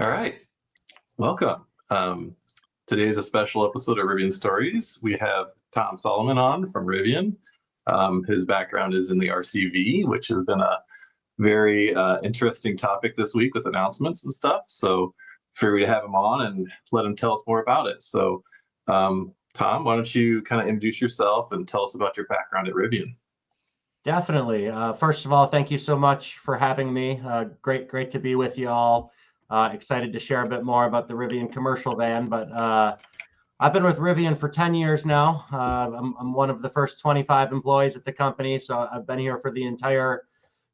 All right, welcome. Today is a special episode of Rivian Stories. We have Tom Solomon on from Rivian. His background is in the RCV, which has been a very interesting topic this week with announcements and stuff. So figured to have him on and let him tell us more about it. So Tom, why don't you kind of introduce yourself and tell us about your background at Rivian? Definitely. First of all, thank you so much for having me. Great to be with you all. Excited to share a bit more about the Rivian Commercial van, but I've been with Rivian for 10 years now. I'm one of the first 25 employees at the company, so I've been here for the entire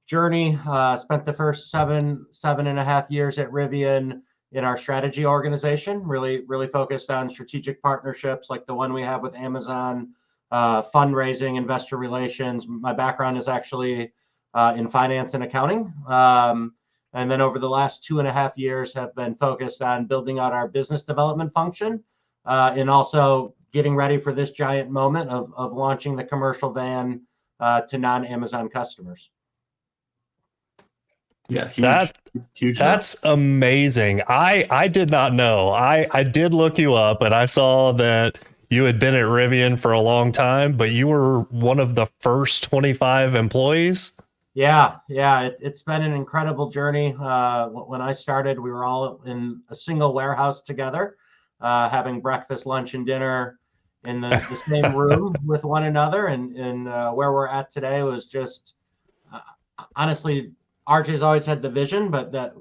journey. Spent the first seven and a half years at Rivian in our strategy organization, really focused on strategic partnerships like the one we have with Amazon, fundraising, investor relations. My background is actually in finance and accounting. And then over the last 2.5 years have been focused on building out our business development function and also getting ready for this giant moment of launching the commercial van to non-Amazon customers. Yeah, huge. That's amazing. I did not know. I did look you up and I saw that you had been at Rivian for a long time, but you were one of the first 25 employees. Yeah, it's been an incredible journey. When I started, we were all in a single warehouse together, having breakfast, lunch, and dinner in the same room with one another. And where we're at today was just, honestly, RJ's always had the vision, but the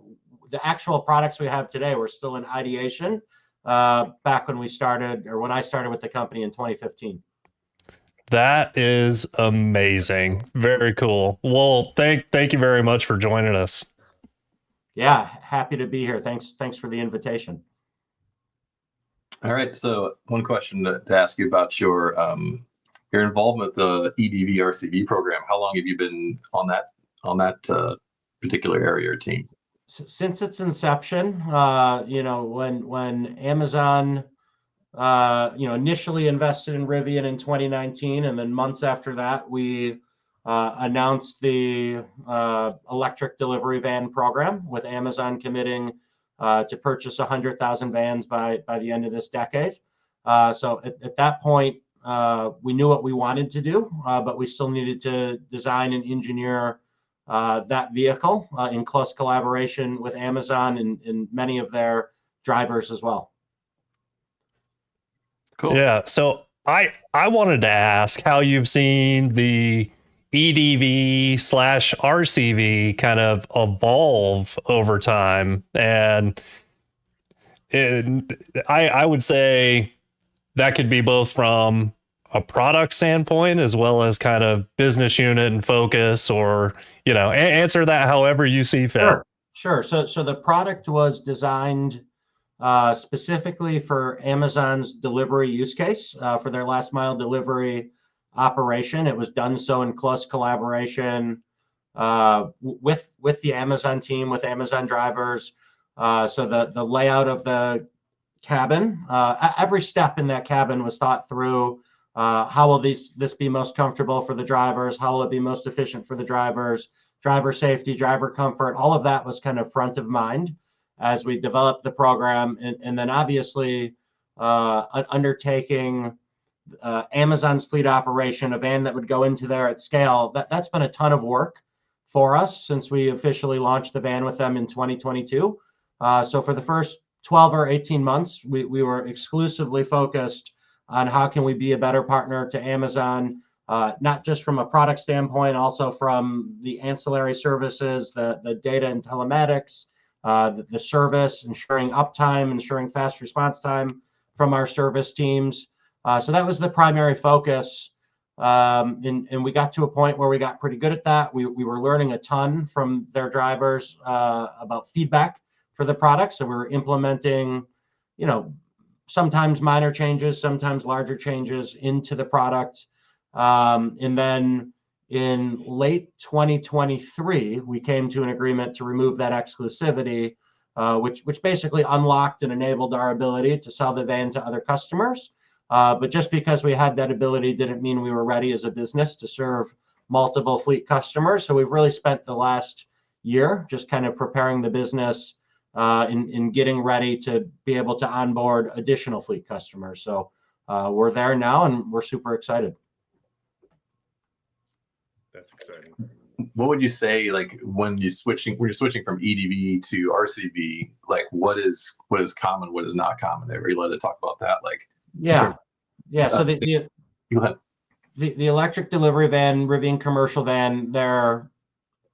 actual products we have today were still in ideation back when we started, or when I started with the company in 2015. That is amazing. Very cool. Well, thank you very much for joining us. Yeah, happy to be here. Thanks for the invitation. All right, so one question to ask you about your involvement with the EDV RCV program. How long have you been on that particular area or team? Since its inception, when Amazon initially invested in Rivian in 2019, and then months after that, we announced the electric delivery van program, with Amazon committing to purchase 100,000 vans by the end of this decade. So at that point, we knew what we wanted to do, but we still needed to design and engineer that vehicle in close collaboration with Amazon and many of their drivers as well. Cool. Yeah. So I wanted to ask how you've seen the EDV/RCV kind of evolve over time. And I would say that could be both from a product standpoint as well as kind of business unit and focus, or, answer that however you see fit. Sure. So the product was designed specifically for Amazon's delivery use case for their last mile delivery operation. It was done so in close collaboration with the Amazon team, with Amazon drivers. So the layout of the cabin, every step in that cabin was thought through. How will this be most comfortable for the drivers? How will it be most efficient for the drivers? Driver safety, driver comfort, all of that was kind of front of mind as we developed the program. And then obviously undertaking Amazon's fleet operation, a van that would go into there at scale, that's been a ton of work for us since we officially launched the van with them in 2022. So for the first 12 or 18 months, we were exclusively focused on how can we be a better partner to Amazon, not just from a product standpoint, also from the ancillary services, the data and telematics, the service, ensuring uptime, ensuring fast response time from our service teams. So that was the primary focus. And we got to a point where we got pretty good at that. We were learning a ton from their drivers about feedback for the product. So we were implementing, sometimes minor changes, sometimes larger changes into the product. And then in late 2023, we came to an agreement to remove that exclusivity, which basically unlocked and enabled our ability to sell the van to other customers. But just because we had that ability didn't mean we were ready as a business to serve multiple fleet customers. So we've really spent the last year just kind of preparing the business in getting ready to be able to onboard additional fleet customers. So we're there now, and we're super excited. That's exciting. What would you say, like when you're switching from EDV to RCV, like what is common, what is not common? Ever let us talk about that? Like Yeah. So go ahead. The electric delivery van, Rivian Commercial van, they're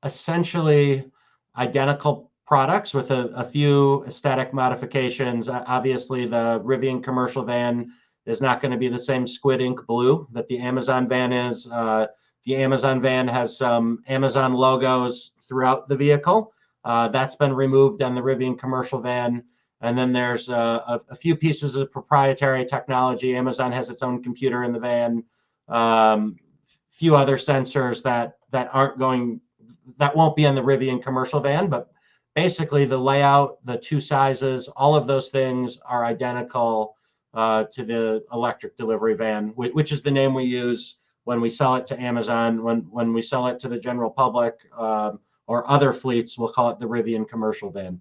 essentially identical products with a few aesthetic modifications. Obviously, the Rivian Commercial van is not going to be the same squid ink blue that the Amazon van is. The Amazon van has some Amazon logos throughout the vehicle. That's been removed on the Rivian Commercial van. And then there's a few pieces of proprietary technology. Amazon has its own computer in the van. Few other sensors that won't be in the Rivian Commercial van, but basically the layout, the two sizes, all of those things are identical to the electric delivery van, which is the name we use when we sell it to Amazon. When we sell it to the general public or other fleets, we'll call it the Rivian Commercial van.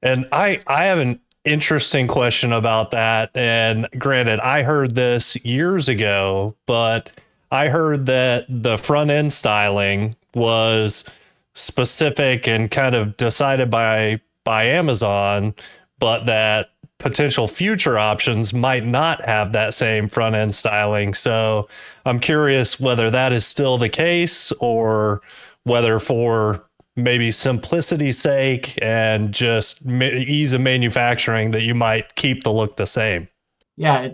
And I have an interesting question about that. And granted, I heard this years ago, but I heard that the front end styling was specific and kind of decided by Amazon, but that potential future options might not have that same front end styling. So I'm curious whether that is still the case, or whether for maybe simplicity's sake and just ease of manufacturing that you might keep the look the same. Yeah,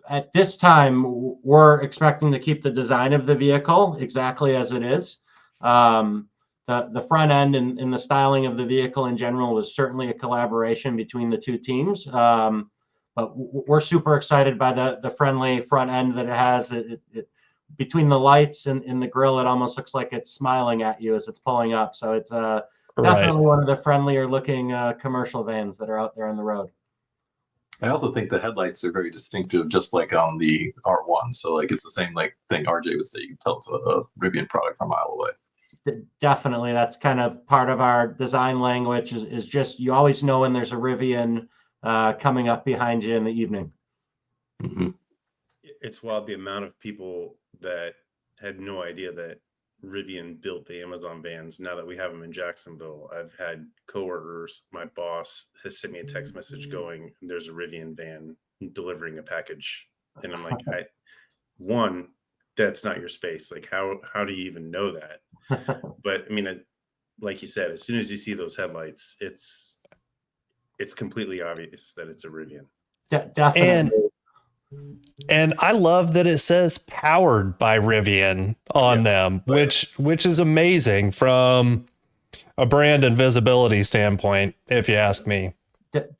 at this time, we're expecting to keep the design of the vehicle exactly as it is. The front end and the styling of the vehicle in general was certainly a collaboration between the two teams. But we're super excited by the friendly front end that it has. Between the lights and the grill, it almost looks like it's smiling at you as it's pulling up. So it's definitely one of the friendlier looking commercial vans that are out there on the road. I also think the headlights are very distinctive, just like on the R1. So like it's the same like thing RJ would say. You can tell it's a Rivian product from a mile away. Definitely, that's kind of part of our design language. Is just you always know when there's a Rivian coming up behind you in the evening. Mm-hmm. It's wild the amount of people that had no idea that Rivian built the Amazon vans. Now that we have them in Jacksonville, I've had coworkers, my boss has sent me a text message going, there's a Rivian van delivering a package. And I'm like, one, that's not your space. Like, how do you even know that? But I mean, like you said, as soon as you see those headlights, it's completely obvious that it's a Rivian. Definitely. And I love that it says powered by Rivian on them, which is amazing from a brand and visibility standpoint, if you ask me.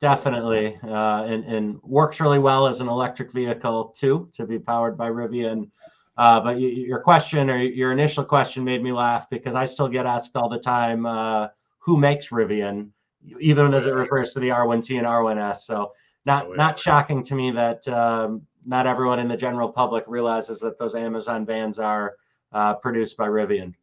Definitely. And works really well as an electric vehicle too, to be powered by Rivian. But your question, or your initial question, made me laugh because I still get asked all the time, who makes Rivian, even as it refers to the R1T and R1S. So not shocking to me that not everyone in the general public realizes that those Amazon vans are produced by Rivian.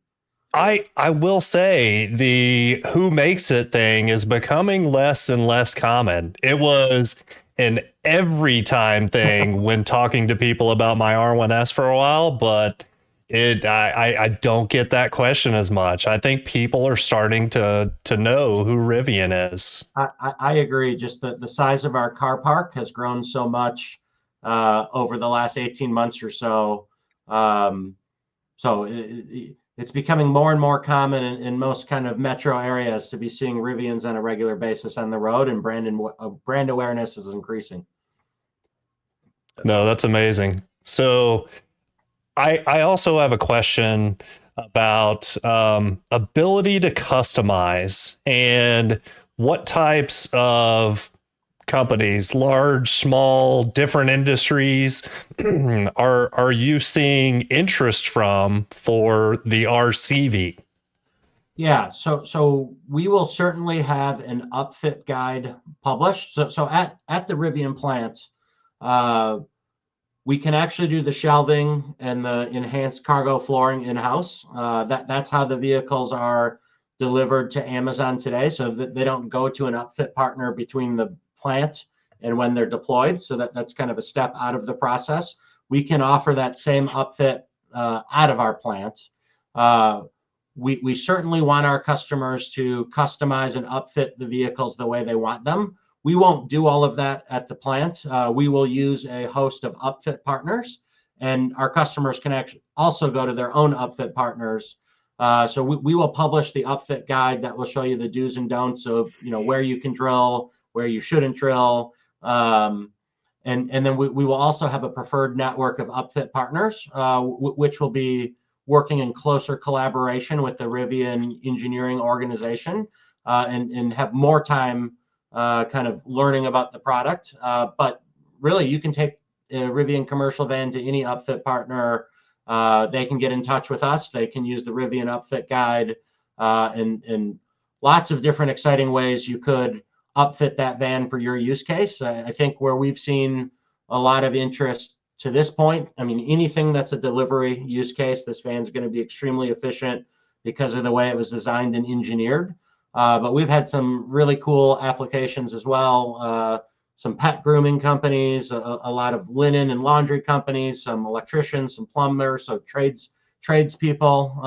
I will say the who makes it thing is becoming less and less common. It was an every time thing when talking to people about my R1S for a while, but I don't get that question as much. I think people are starting to know who Rivian is. I agree. Just the size of our car park has grown so much over the last 18 months or so. It's becoming more and more common in most kind of metro areas to be seeing Rivians on a regular basis on the road, and brand awareness is increasing. No, that's amazing. So I also have a question about ability to customize and what types of companies, large, small, different industries, are you seeing interest from for the RCV? Yeah, so we will certainly have an upfit guide published. So at the Rivian plant, we can actually do the shelving and the enhanced cargo flooring in-house. That's how the vehicles are delivered to Amazon today, so that they don't go to an upfit partner between the plant and when they're deployed. So that's kind of a step out of the process. We can offer that same upfit out of our plant. We certainly want our customers to customize and upfit the vehicles the way they want them. We won't do all of that at the plant. We will use a host of upfit partners, and our customers can actually also go to their own upfit partners. So we will publish the upfit guide that will show you the do's and don'ts of, where you can drill, where you shouldn't drill. And then we will also have a preferred network of upfit partners, which will be working in closer collaboration with the Rivian engineering organization, and have more time kind of learning about the product. But really, you can take a Rivian commercial van to any upfit partner. They can get in touch with us. They can use the Rivian upfit guide, and lots of different exciting ways you could upfit that van for your use case. I think where we've seen a lot of interest to this point, I mean, anything that's a delivery use case, this van's going to be extremely efficient because of the way it was designed and engineered. But we've had some really cool applications as well. Some pet grooming companies, a lot of linen and laundry companies, some electricians, some plumbers, so tradespeople,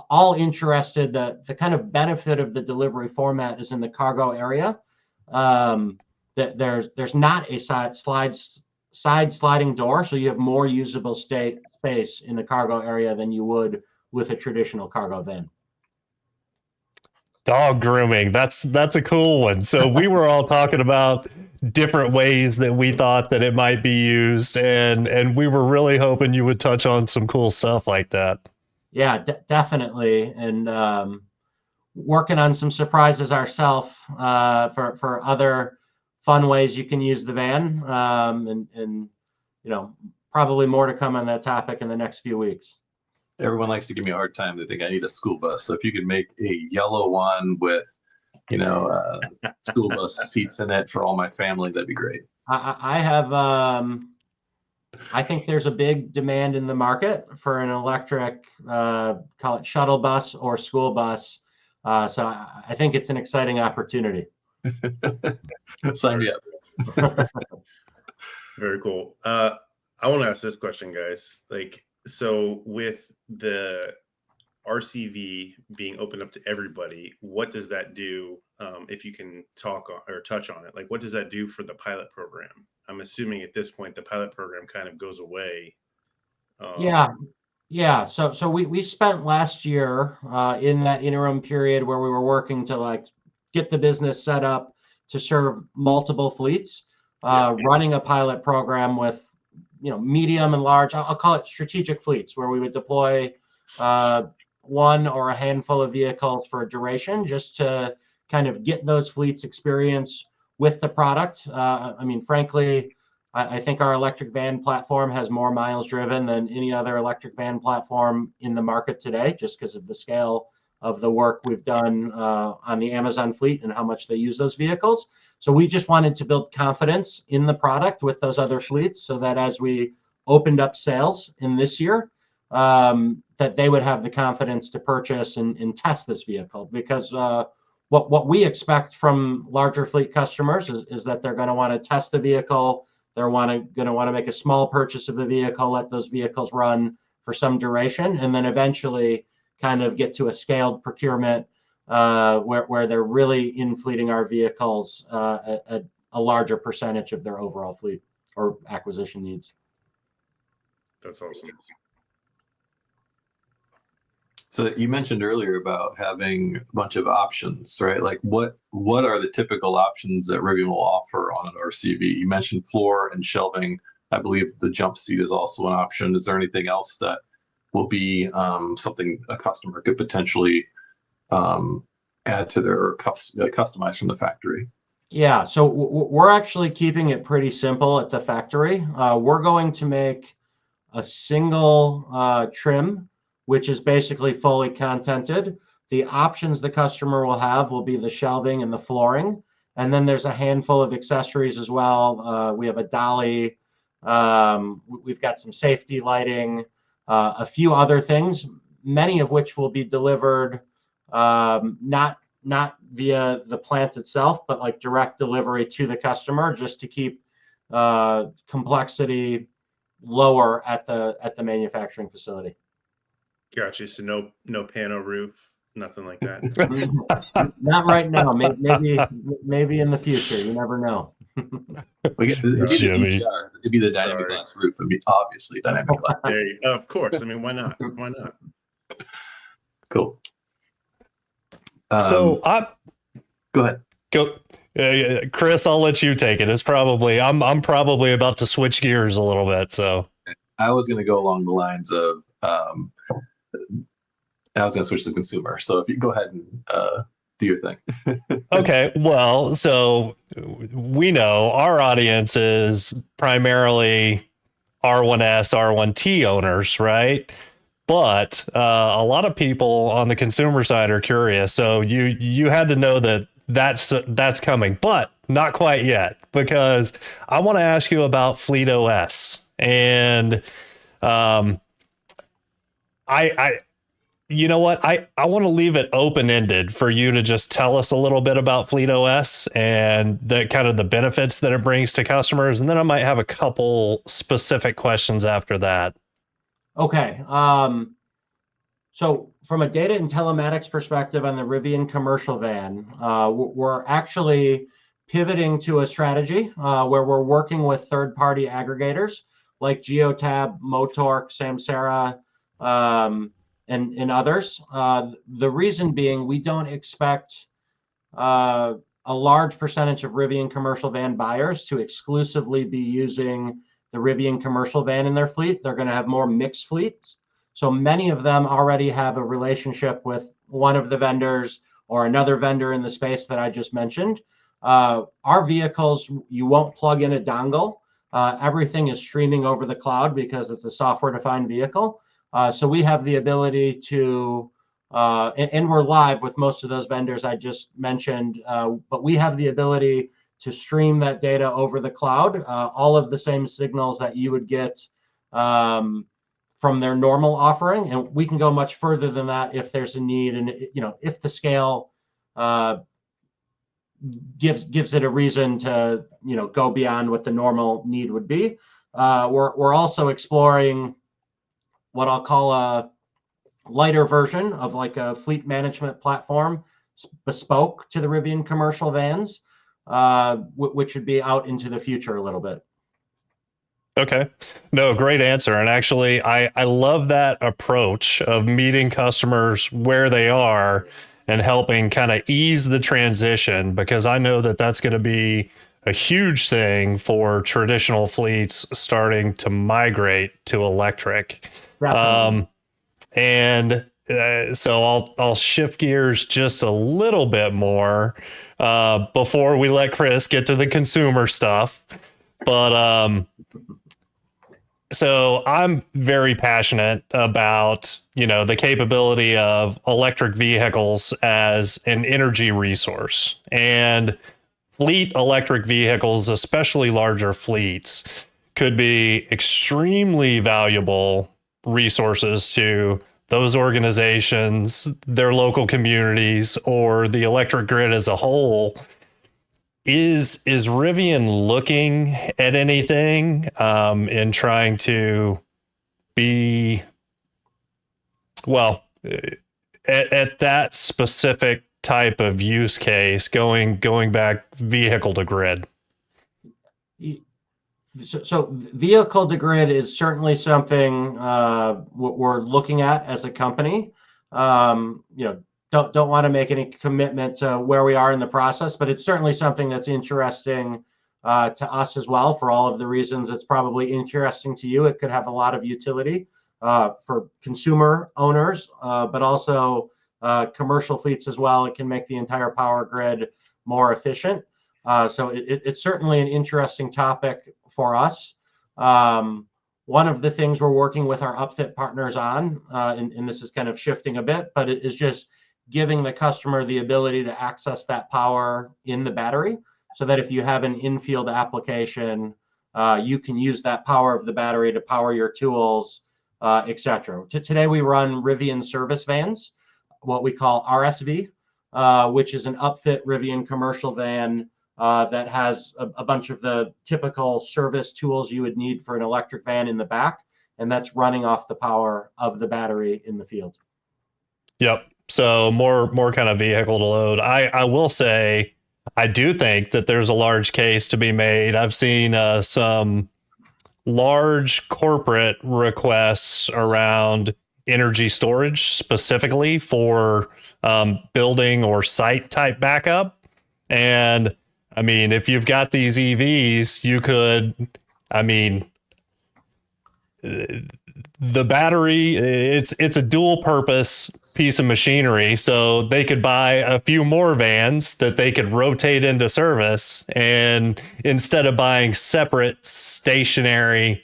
all interested. The kind of benefit of the delivery format is in the cargo area. That there's not a side sliding door, so you have more usable space in the cargo area than you would with a traditional cargo van. Dog grooming. That's a cool one. So we were all talking about different ways that we thought that it might be used, and we were really hoping you would touch on some cool stuff like that. Yeah, definitely. And working on some surprises ourselves for other fun ways you can use the van, and probably more to come on that topic in the next few weeks. Everyone likes to give me a hard time. They think I need a school bus. So if you could make a yellow one with, school bus seats in it for all my family, that'd be great. I have, I think there's a big demand in the market for an electric, call it shuttle bus or school bus. So I think it's an exciting opportunity. Sign me up. Very cool. I want to ask this question, guys. So with the RCV being opened up to everybody, what does that do? If you can talk or touch on it, what does that do for the pilot program? I'm assuming at this point the pilot program kind of goes away. Yeah. So we spent last year in that interim period where we were working to get the business set up to serve multiple fleets, running a pilot program with medium and large, I'll call it strategic fleets, where we would deploy one or a handful of vehicles for a duration, just to kind of get those fleets experience with the product. Frankly, I think our electric van platform has more miles driven than any other electric van platform in the market today, just because of the scale of the work we've done on the Amazon fleet and how much they use those vehicles. So we just wanted to build confidence in the product with those other fleets, so that as we opened up sales in this year, that they would have the confidence to purchase and test this vehicle. Because what we expect from larger fleet customers is that they're going to want to test the vehicle. They're going to want to make a small purchase of the vehicle, let those vehicles run for some duration, and then eventually kind of get to a scaled procurement where they're really in-fleeting our vehicles at a larger percentage of their overall fleet or acquisition needs. That's awesome. So you mentioned earlier about having a bunch of options, right? What are the typical options that Rivian will offer on an RCV? You mentioned floor and shelving. I believe the jump seat is also an option. Is there anything else that will be something a customer could potentially add to their customize from the factory? Yeah, so we're actually keeping it pretty simple at the factory. We're going to make a single trim, which is basically fully contented. The options the customer will have will be the shelving and the flooring. And then there's a handful of accessories as well. We have a dolly. We've got some safety lighting, a few other things, many of which will be delivered not via the plant itself, but like direct delivery to the customer, just to keep complexity lower at the manufacturing facility. Gotcha. So no pano roof, nothing like that. Not right now. Maybe in the future. You never know. It'd be the Jimmy. DGR. It'd be the dynamic Sorry. glass roof. It'd be obviously dynamic glass. Of course. I mean, why not? Why not? Cool. So Go ahead. Go, Chris. I'll let you take it. It's probably I'm probably about to switch gears a little bit. So I was going to go along the lines of I was going to switch to consumer. So if you go ahead and do your thing. okay. Well, so we know our audience is primarily R1S, R1T owners, right? But a lot of people on the consumer side are curious. So you had to know that that's coming, but not quite yet, because I want to ask you about Fleet OS. And I you know what? I want to leave it open-ended for you to just tell us a little bit about Fleet OS and the kind of the benefits that it brings to customers. And then I might have a couple specific questions after that. Okay. So from a data and telematics perspective on the Rivian Commercial van, we're actually pivoting to a strategy where we're working with third-party aggregators like Geotab, Motork, Samsara, and others. The reason being, we don't expect a large percentage of Rivian Commercial van buyers to exclusively be using the Rivian Commercial van in their fleet. They're going to have more mixed fleets. So many of them already have a relationship with one of the vendors or another vendor in the space that I just mentioned. Our vehicles, you won't plug in a dongle. Everything is streaming over the cloud because it's a software-defined vehicle. So we have the ability to, and we're live with most of those vendors I just mentioned, but we have the ability to stream that data over the cloud, all of the same signals that you would get from their normal offering. And we can go much further than that if there's a need, and if the scale gives it a reason to go beyond what the normal need would be. We're also exploring what I'll call a lighter version of like a fleet management platform bespoke to the Rivian Commercial vans, which would be out into the future a little bit. Okay. No, great answer. And actually, I love that approach of meeting customers where they are and helping kind of ease the transition, because I know that that's going to be a huge thing for traditional fleets starting to migrate to electric. So I'll shift gears just a little bit more before we let Chris get to the consumer stuff. But so I'm very passionate about, the capability of electric vehicles as an energy resource, and fleet electric vehicles, especially larger fleets, could be extremely valuable resources to those organizations, their local communities, or the electric grid as a whole. Is Rivian looking at anything in trying to be, well, at that specific type of use case, going back vehicle to grid? So vehicle to grid is certainly something we're looking at as a company. Don't want to make any commitment to where we are in the process, but it's certainly something that's interesting to us as well, for all of the reasons it's probably interesting to you. It could have a lot of utility for consumer owners, but also commercial fleets as well. It can make the entire power grid more efficient. So it's certainly an interesting topic for us. One of the things we're working with our upfit partners on, and this is kind of shifting a bit, but it is just giving the customer the ability to access that power in the battery, so that if you have an in-field application, you can use that power of the battery to power your tools, etc. Today we run Rivian service vans. what we call RSV, which is an upfit Rivian commercial van that has a bunch of the typical service tools you would need for an electric van in the back, and that's running off the power of the battery in the field. Yep. So more kind of vehicle to load. I will say, I do think that there's a large case to be made. I've seen some large corporate requests around energy storage, specifically for building or site type backup. And I mean, if you've got these EVs, you could, I mean, the battery, it's a dual purpose piece of machinery. So they could buy a few more vans that they could rotate into service, and instead of buying separate stationary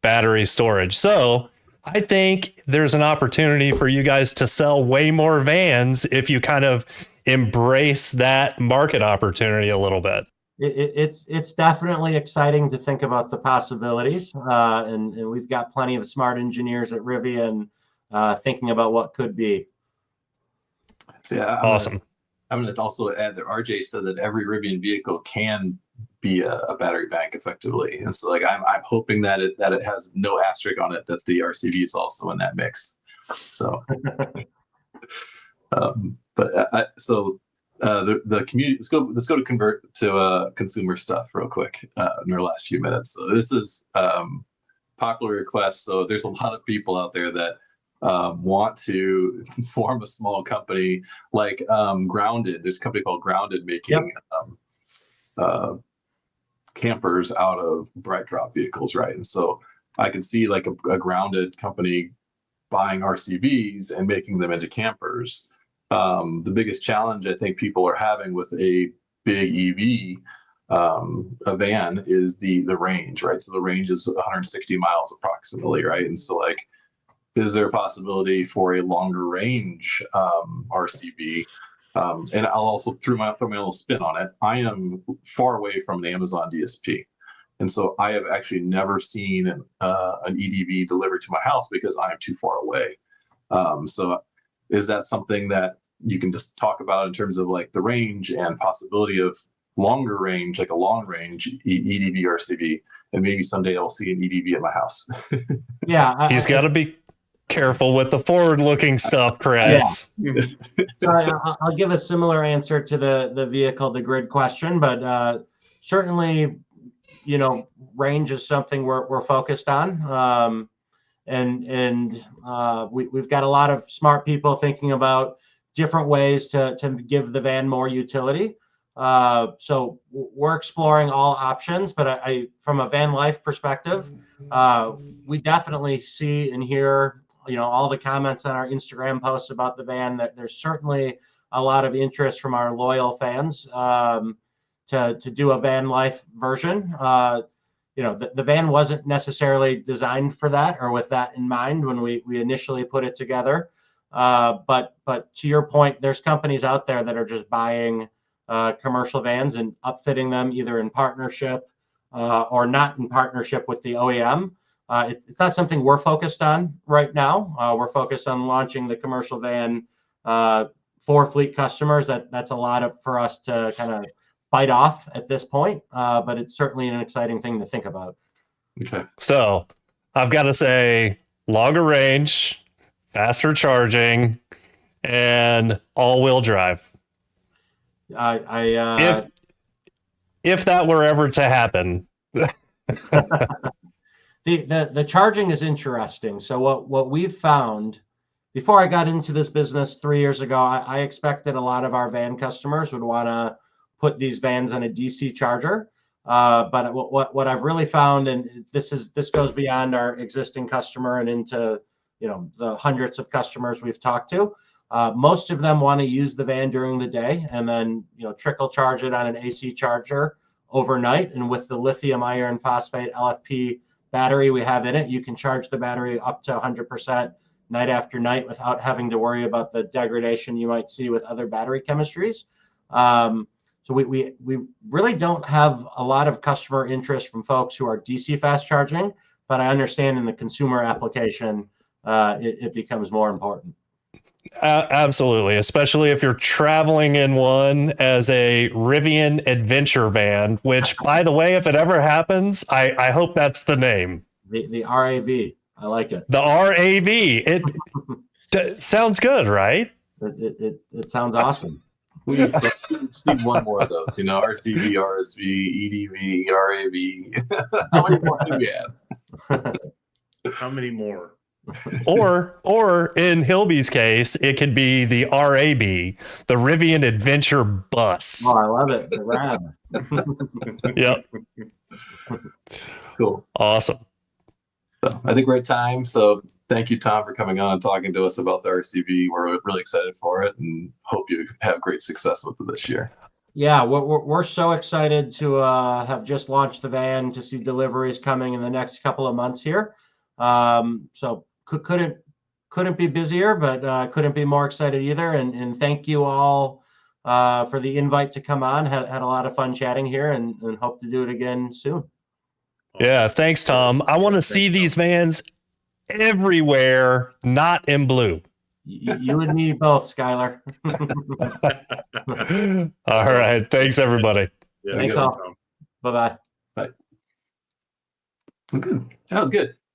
battery storage. So I think there's an opportunity for you guys to sell way more vans if you kind of embrace that market opportunity a little bit. It's definitely exciting to think about the possibilities, and we've got plenty of smart engineers at Rivian thinking about what could be. So yeah, Awesome. I'm going to also add that RJ said that every Rivian vehicle can be a battery bank effectively, and so like I'm hoping that it has no asterisk on it, that the RCV is also in that mix. So, the community. Let's go to convert to consumer stuff real quick in our last few minutes. So this is popular request. So there's a lot of people out there that want to form a small company like Grounded. There's a company called Grounded making campers out of bright drop vehicles, right? And so I can see like a Grounded company buying RCVs and making them into campers. The biggest challenge I think people are having with a big EV, a van, is the range, right? So the range is 160 miles approximately, right? And so like, is there a possibility for a longer range RCV? And I'll also throw my little spin on it. I am far away from an Amazon DSP. And so I have actually never seen an EDV delivered to my house because I am too far away. So is that something that you can just talk about in terms of like the range and possibility of longer range, like a long range EDV RCV, and maybe someday I'll see an EDV at my house? Yeah. He's got to be careful with the forward-looking stuff, Chris. Yeah. So I'll give a similar answer to the vehicle, the grid question, but certainly, range is something we're focused on. And we've got a lot of smart people thinking about different ways to give the van more utility. So we're exploring all options, but I from a van life perspective, we definitely see and hear, all the comments on our Instagram posts about the van, that there's certainly a lot of interest from our loyal fans to do a van life version. The van wasn't necessarily designed for that or with that in mind when we initially put it together. But to your point, there's companies out there that are just buying commercial vans and upfitting them either in partnership or not in partnership with the OEM. It's not something we're focused on right now. We're focused on launching the commercial van for fleet customers. That's a lot for us to kind of bite off at this point, but it's certainly an exciting thing to think about. Okay. So I've got to say, longer range, faster charging, and all-wheel drive. If that were ever to happen. The charging is interesting. So what we've found, before I got into this business 3 years ago, I expected a lot of our van customers would want to put these vans on a DC charger. But what I've really found, and this goes beyond our existing customer and into the hundreds of customers we've talked to, most of them want to use the van during the day and then trickle charge it on an AC charger overnight. And with the lithium iron phosphate LFP battery we have in it, you can charge the battery up to 100% night after night without having to worry about the degradation you might see with other battery chemistries. So we really don't have a lot of customer interest from folks who are DC fast charging, but I understand in the consumer application, it becomes more important. Absolutely, especially if you're traveling in one as a Rivian adventure van, which, by the way, if it ever happens, I hope that's the name. The RAV. I like it. The RAV. It sounds good, right? It sounds awesome. We just need one more of those, RCV, RSV, EDV, RAV. How many more do we have? How many more? Or in Hilby's case, it could be the RAB, the Rivian Adventure Bus. Oh, I love it. The RAV. Yep. Cool. Awesome. So I think we're at time. So thank you, Tom, for coming on and talking to us about the RCV. We're really excited for it and hope you have great success with it this year. Yeah, we're so excited to have just launched the van, to see deliveries coming in the next couple of months here. So couldn't be busier, but couldn't be more excited either. And thank you all for the invite to come on. Had a lot of fun chatting here, and hope to do it again soon. Yeah, thanks, Tom. I want to see these vans everywhere, not in blue. You and me both, Skylar. All right. Thanks, everybody. Yeah, Thanks all. Bye-bye. Bye. Good. That was good.